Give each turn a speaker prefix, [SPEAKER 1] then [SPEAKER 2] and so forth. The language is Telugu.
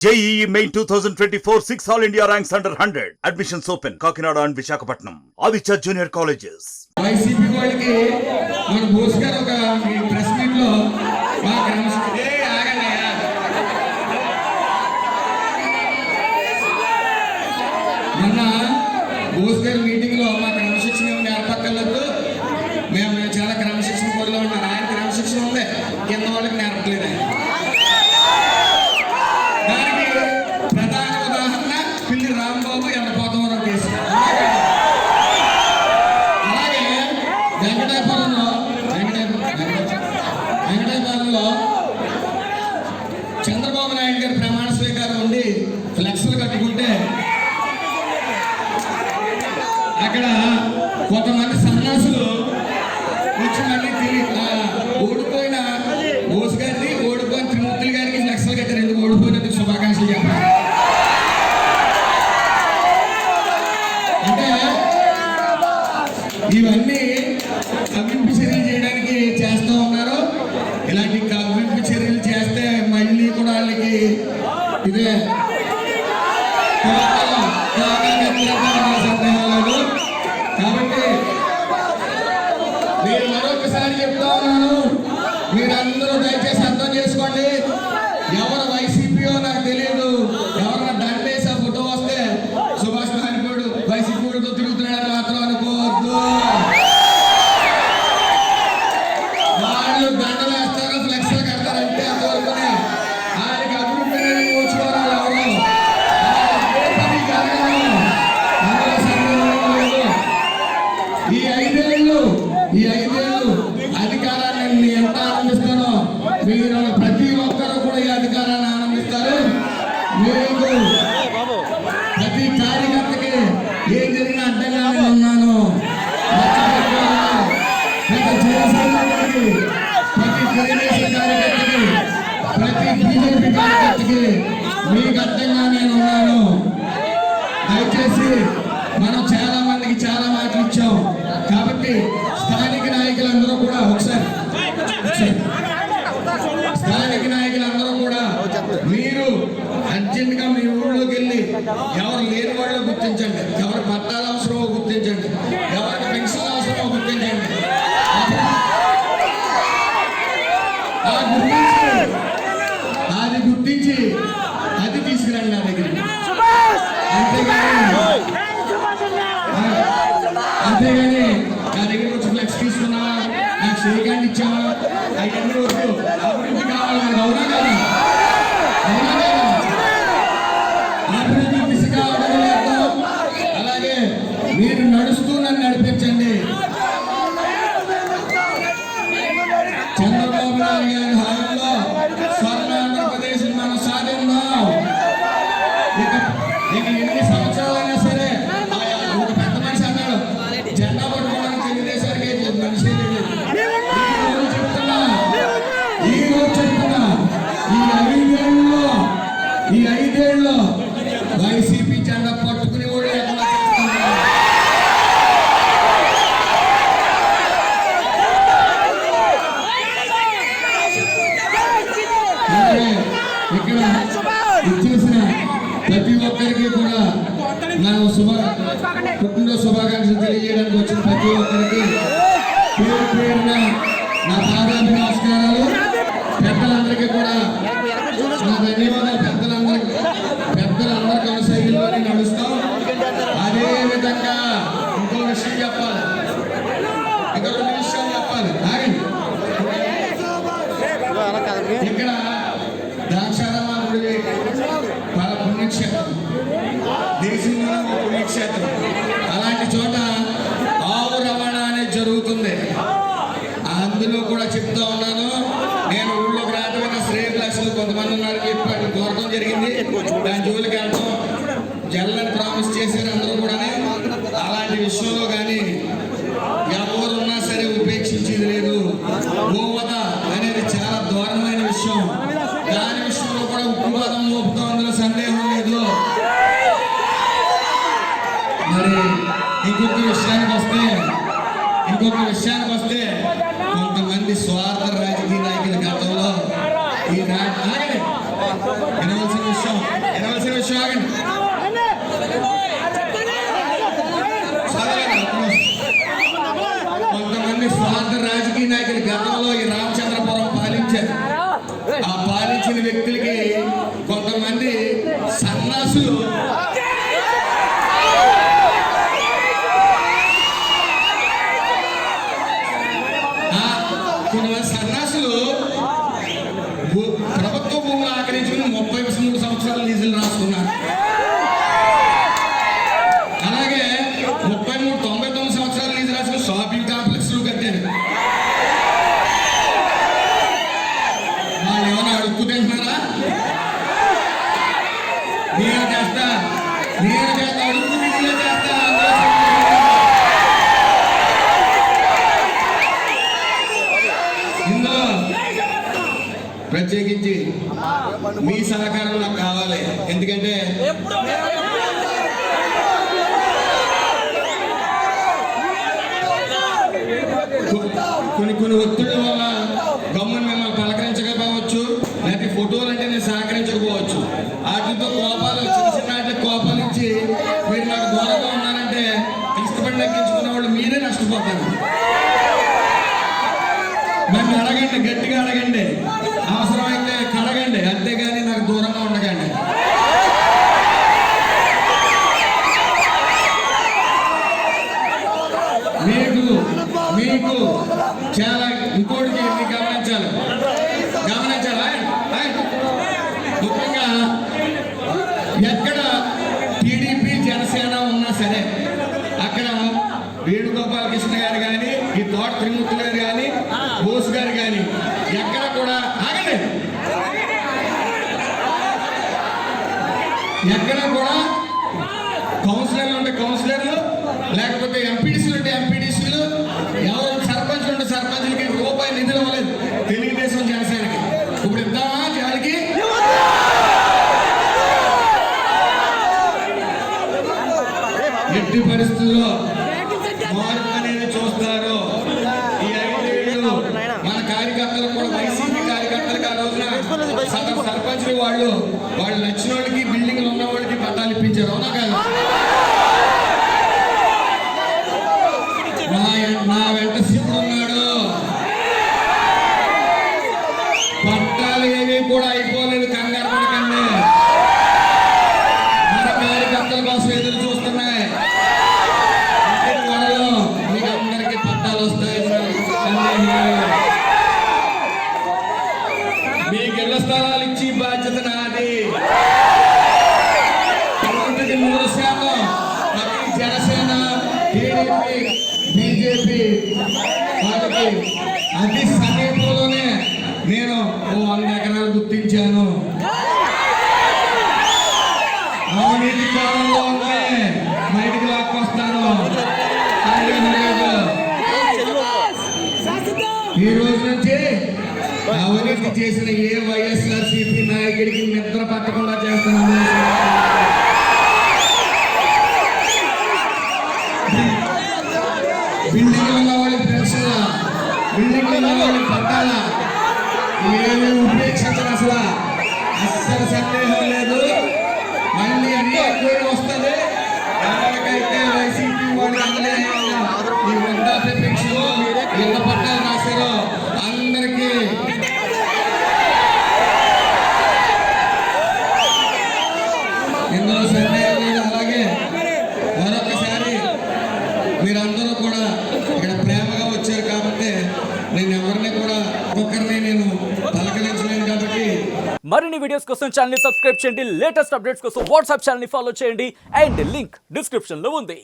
[SPEAKER 1] JEE Main 2024 6 All India ranks under 100. Admissions open. Kakinada and Visakhapatnam. Aditya Junior Colleges.
[SPEAKER 2] YCP వాళ్ళకి మన బోస్ గారు ఒక ప్రెస్ మీట్ లో మా మొన్న బోస్ గారి మీటింగ్ లో మా క్రమశిక్షణ నేర్పక్కర్లేదు, మేము చాలా క్రమశిక్షణ కోరిలో ఉన్నారు. ఆయన క్రమశిక్షణ ఉంది, కింద వాళ్ళకి నేర్పలేదు. దానికి ప్రధాన ఉదాహరణ పిల్లి రాంబాబు ఎండపోతవరం కేసు. అలాగే వెంకటాపురంలో చంద్రబాబు నాయుడు గారి ప్రమాణ స్వీకారం ఉండి ఫ్లెక్స్లు కట్టుకుంటే అక్కడ కొంతమంది సన్యాసులు వచ్చి మళ్ళీ ఓడిపోయిన బోస్ గారిని, ఓడిపోయిన త్రిమూర్తులు గారికి ఫ్లెక్స్లు కట్టారు. ఎందుకు ఓడిపోయినందుకు శుభాకాంక్షలు చెప్పారు. అంటే ఇవన్నీ కవ్వింపు చర్యలు చేయడానికి చేస్తూ ఉన్నారు. ఇలాంటి కవ్వింపు చర్యలు చేస్తే మళ్ళీ కూడా వాళ్ళకి ఇదే సందేహాలు. కాబట్టి నేను మరొకసారి చెప్తా ఉన్నాను, మీరందరూ దయచేసి అర్థం చేసుకోండి. ఎవరు వైసీపీయో నాకు తెలియదు. ఎవరన్నా దండేసి ఆ ఫోటో వస్తే సుభాష్ మహానిపుడు వైసీపీతో తిరుగుతున్నాడని మాత్రం అనుకోవద్దు. వాళ్ళు దండలు వేస్తారు, ఫ్లెక్స్లు కడతారంటే అంతవరకునే. ఆయనకి అభివృద్ధి కూర్చోవాలి. ఎవరు ఈ ఐదేళ్ళు అధికారాన్ని నేను ఎంత ఆనందిస్తానో మీరు ప్రతి ఒక్కరూ కూడా ఈ అధికారాన్ని ఆనందిస్తారు. మీకు ప్రతి కార్యకర్తకి ఏం జరిగిన అడ్డంగానే ఉన్నాను. ప్రతి జనసేనకి, ప్రతి తెలుగుదేశం కార్యకర్తకి, ప్రతి బీజేపీ కార్యకర్తకి మీకు అడ్డంగా నేను ఉన్నాను. దయచేసి మనం చాలా మందికి చాలా మాటలు ఇచ్చాం. కాబట్టి స్థానిక నాయకులందరూ కూడా స్థానిక నాయకులందరూ కూడా మీరు అర్జెంట్గా మీ ఊళ్ళోకి వెళ్ళి ఎవరు లేని వాళ్ళు గుర్తించండి, ఎవరు పట్టాలు అవసరమో గుర్తించండి, ఎవరికి పెన్షన్ అవసరమో గుర్తించండి. అది గుర్తించి అది తీసుకురండి నా దగ్గర. అంతేగాని నా దగ్గర వచ్చి ఫ్లెక్స్ తీసుకున్నావా, నాకు షేకాండ్ ఇచ్చావా, అవన్నీ వద్దు. అభివృద్ధి కావాలి నాకు. అవునా కదా? అభివృద్ధి దిశగా అడగలేదు. అలాగే మీరు నడుస్తూ నన్ను నడిపించండి. చంద్రబాబు నాయుడు గారి హాయంలో స్వర్ణ ఆంధ్రప్రదేశ్ మనం సాధిందాం. ఇక ఎన్ని సంవత్సరాలైనా సరే ఒక పెద్ద మనిషి అన్నాడు, జెండా పట్టుకోవడానికి తెలుగుదేశానికి మనిషి చెప్తున్నా ఈ ఐదేళ్ళలో వైసీపీ జెండా పట్టుకుని కూడా లేకుండా ఇక్కడ ఇచ్చేసిన ప్రతి ఒక్కరికి కూడా నా పుట్టినరోజు శుభాకాంక్షలు తెలియజేయడానికి వచ్చిన ప్రతి ఒక్కరికి పేరు పేరున నా పాదాభి నమస్కారాలు. పెద్దలందరికీ కూడా నా ధన్యవాదాలు. పెద్దలందరూ కొనసాగిలోనే నడుస్తాం. అదే విధంగా ఇంకో విషయం చెప్పాలి, ఇంకా 2 విషయాలు చెప్పాలి. ఇక్కడ ద్రాక్షారామ గుడి పుణ్యక్షేత్రం, దేశంలో పుణ్యక్షేత్రం. అలాంటి చోట ఆవు రవాణా అనేది జరుగుతుంది. అందులో కూడా చెప్తా ఉన్నాను, నేను ఊళ్ళోకి రావడం శ్రేయభిలాషులు కొంతమంది ఉన్నారని చెప్పి కోరడం జరిగింది. దాని జోలికి వెళ్తాం, జల్లని ప్రామిస్ చేశారు అందరూ కూడా. అలాంటి విషయంలో కానీ ఎవరున్నా సరే ఉపేక్షించేది లేదు. గోవధ అనేది చాలా దారుణమైన విషయం. దాని విషయంలో కూడా ఉక్కుపాదం మోపుతాం, అందులో సందేహం లేదు. మరి ఇంకొక విషయానికి వస్తే కొంతమంది స్వార్థ రాజకీయ నాయకుల గతంలో ఈ వినవలసిన విషయం నేను చేస్తా, అడుగు వీడియో చేస్తా. ఇందులో ప్రత్యేకించి మీ సహకారం నాకు కావాలి. ఎందుకంటే కొన్ని ఒత్తిళ్ల వల్ల గమ్మున మిమ్మల్ని పలకరించకపోవచ్చు, లేకపోతే ఫోటోలు అంటే నేను సహకరించకపోవచ్చు. వాటితో కోపాలు, చిన్న చిన్న వాటికి కోపాలు ఇచ్చి మీరు నాకు దూరంగా ఉన్నారంటే కష్టపడి నెక్కించుకున్న వాళ్ళు మీరే నష్టపోతారు. నన్ను అడగండి, గట్టిగా అడగండి, అవసరమైతే కడగండి, అంతేగాని నాకు దూరంగా ఉండకండి. మీకు చాలా ఇంకోటికి గమనించాలి. ముఖ్యంగా ఎక్కడ టీడీపీ జనసేన ఉన్నా సరే అక్కడ వేణుగోపాలకృష్ణ గారు కానీ, ఈ తోట త్రిమూర్తి గారు కానీ, బోస్ గారు కానీ ఎక్కడ కూడా ఆగండి, ఎక్కడ కూడా కౌన్సిలర్లు ఉంటే కౌన్సిలర్లు, లేకపోతే ఎంపీడీసీలు ఉంటే ఎంపీడీసీలు, ఎవరు సర్పంచ్లు ఉంటే సర్పంచ్లకి రూపాయి నిధులు ఇవ్వలేదు తెలుగుదేశం జనసేనకి. ఇప్పుడు ఇద్దామా జాలికి? ఎట్టి పరిస్థితుల్లో మార్పు అనేది చూస్తారు. ఈ 5 ఏళ్ళు మన కార్యకర్తలకు కూడా, వైసీపీ కార్యకర్తలకు ఆ రోజున సర్పంచ్లు వాళ్ళు నచ్చిన వాళ్ళకి, బిల్డింగ్లు ఉన్న వాళ్ళకి పట్టాలు ఇప్పించారు. అవునా కాదు? నా వెంట శివుడు ఉన్నాడు. పట్టాలు ఏవి కూడా అయిపోలేదు, కంగారు పడకండి. మన కార్యకర్తల కోసం ఎదురు చూస్తున్నాయి. మీకు అందరికీ పట్టాలు వస్తాయి. మీకు ఇళ్ల స్థలాలు ఇచ్చి బాధ్యత నాది. 100% జనసేన, టీడీపీ, బీజేపీ వాళ్ళకి అతి సమీపంలోనే నేను 100 ఎకరాలు గుర్తించాను. అవినీతి కాలంలో బయటికి లాక్కొస్తాను. ఈ రోజు నుంచి అవినీతి చేసిన ఏ వైఎస్ఆర్సీపీ నాయకుడికి నిద్ర పట్టకుండా చేస్తాను. బిల్డింగ్లు ఉన్న వాళ్ళకి పెన్షన్ల, బిల్డింగ్లు ఉన్న వాళ్ళకి పట్టాల ఏమీ ఉపేక్షించరు. అస్సలు సందేహం లేదు. మళ్ళీ అనేక వస్తుంది. ఎవరికైతే వైసీపీ వాళ్ళు అన్యాయంగా ఈ వృద్ధాప్య పెన్షన్, ఇళ్ల పట్టాలు రాశారో అందరికీ ఇందులో సందేహం లేదు. అలాగే మరొకసారి మీరందరూ కూడా ఇక్కడ ప్రేమగా వచ్చారు కాబట్టి నేను ఎవరిని కూడా ఒక్కరిని నేను పలకరించలేను. కాబట్టి
[SPEAKER 3] మరిన్ని వీడియోస్ కోసం ఛానల్ ని సబ్స్క్రైబ్ చేయండి. లేటెస్ట్ అప్డేట్స్ కోసం వాట్సాప్ ఛానల్ ని ఫాలో చేయండి. అండ్ లింక్ డిస్క్రిప్షన్ లో ఉంది.